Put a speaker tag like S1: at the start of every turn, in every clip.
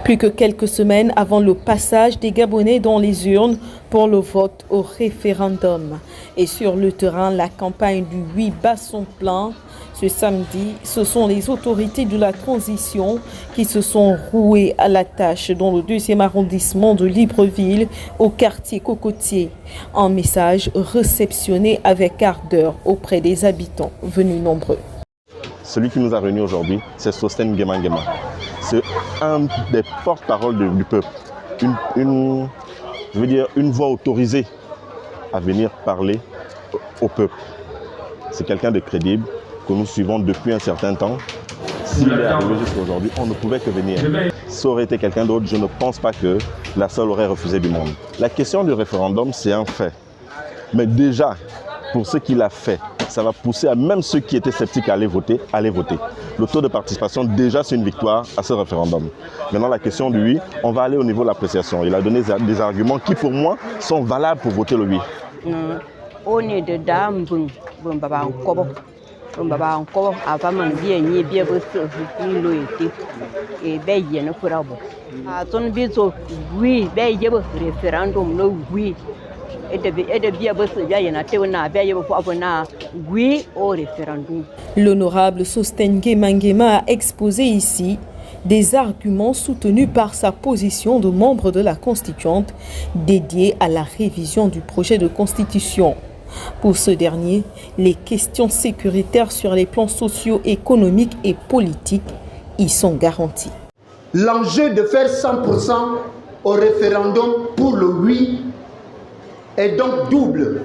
S1: Plus que quelques semaines avant le passage des Gabonais dans les urnes pour le vote au référendum. Et sur le terrain, la campagne du oui bat son plein. Ce samedi, ce sont les autorités de la transition qui se sont rouées à la tâche dans le 2e arrondissement de Libreville, au quartier Cocotier. Un message réceptionné avec ardeur auprès des habitants venus nombreux.
S2: Celui qui nous a réunis aujourd'hui, c'est Sostène Nguema. C'est un des porte-paroles du peuple. Une voix autorisée à venir parler au peuple. C'est quelqu'un de crédible que nous suivons depuis un certain temps. S'il est arrivé jusqu'à aujourd'hui, on ne pouvait que venir. Ça aurait été quelqu'un d'autre, je ne pense pas que la seule aurait refusé du monde. La question du référendum, c'est un fait. Mais déjà, pour ce qu'il a fait, ça va pousser à même ceux qui étaient sceptiques à aller voter, à aller voter. Le taux de participation, déjà, c'est une victoire à ce référendum. Maintenant, la question du oui, on va aller au niveau de l'appréciation. Il a donné des arguments qui, pour moi, sont valables pour voter le oui.
S3: On est dedans,
S1: L'honorable Sostène Nguema a exposé ici des arguments soutenus par sa position de membre de la Constituante dédiée à la révision du projet de constitution. Pour ce dernier, les questions sécuritaires sur les plans sociaux, économiques et politiques y sont garanties.
S4: L'enjeu de faire 100% au référendum pour le oui est donc double.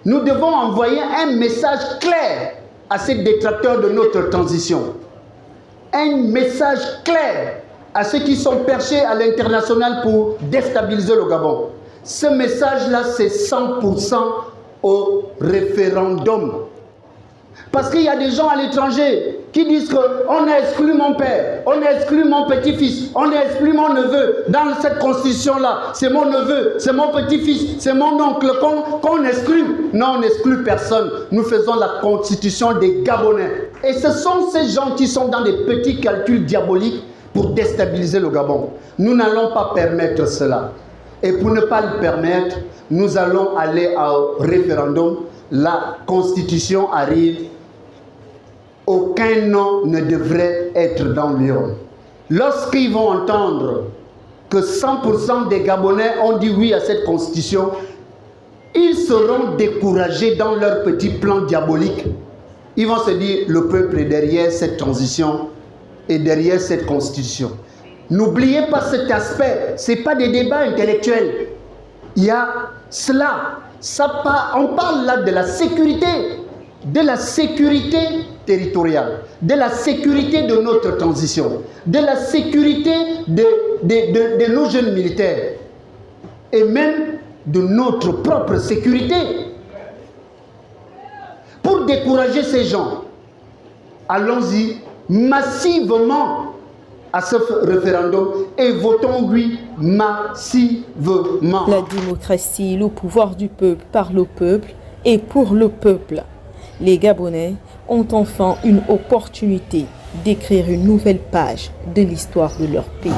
S4: Nous devons envoyer un message clair à ces détracteurs de notre transition. Un message clair à ceux qui sont perchés à l'international pour déstabiliser le Gabon. Ce message-là, c'est 100% au référendum. Parce qu'il y a des gens à l'étranger qui disent qu'on a exclu mon père, on a exclu mon petit-fils, on a exclu mon neveu. Dans cette constitution-là, c'est mon neveu, c'est mon petit-fils, c'est mon oncle qu'on exclut. Non, on n'exclut personne. Nous faisons la constitution des Gabonais. Et ce sont ces gens qui sont dans des petits calculs diaboliques pour déstabiliser le Gabon. Nous n'allons pas permettre cela. Et pour ne pas le permettre, nous allons aller au référendum. La constitution arrive. Aucun nom ne devrait être dans l'urne. Lorsqu'ils vont entendre que 100% des Gabonais ont dit oui à cette constitution, ils seront découragés dans leur petit plan diabolique. Ils vont se dire, le peuple est derrière cette transition et derrière cette constitution. N'oubliez pas cet aspect, ce n'est pas des débats intellectuels. Il y a cela. On parle là de la sécurité territoriale, de la sécurité de notre transition, de la sécurité de nos jeunes militaires et même de notre propre sécurité. Pour décourager ces gens, allons-y massivement à ce référendum et votons oui massivement.
S1: La démocratie, le pouvoir du peuple par le peuple et pour le peuple. Les Gabonais ont enfin une opportunité d'écrire une nouvelle page de l'histoire de leur pays.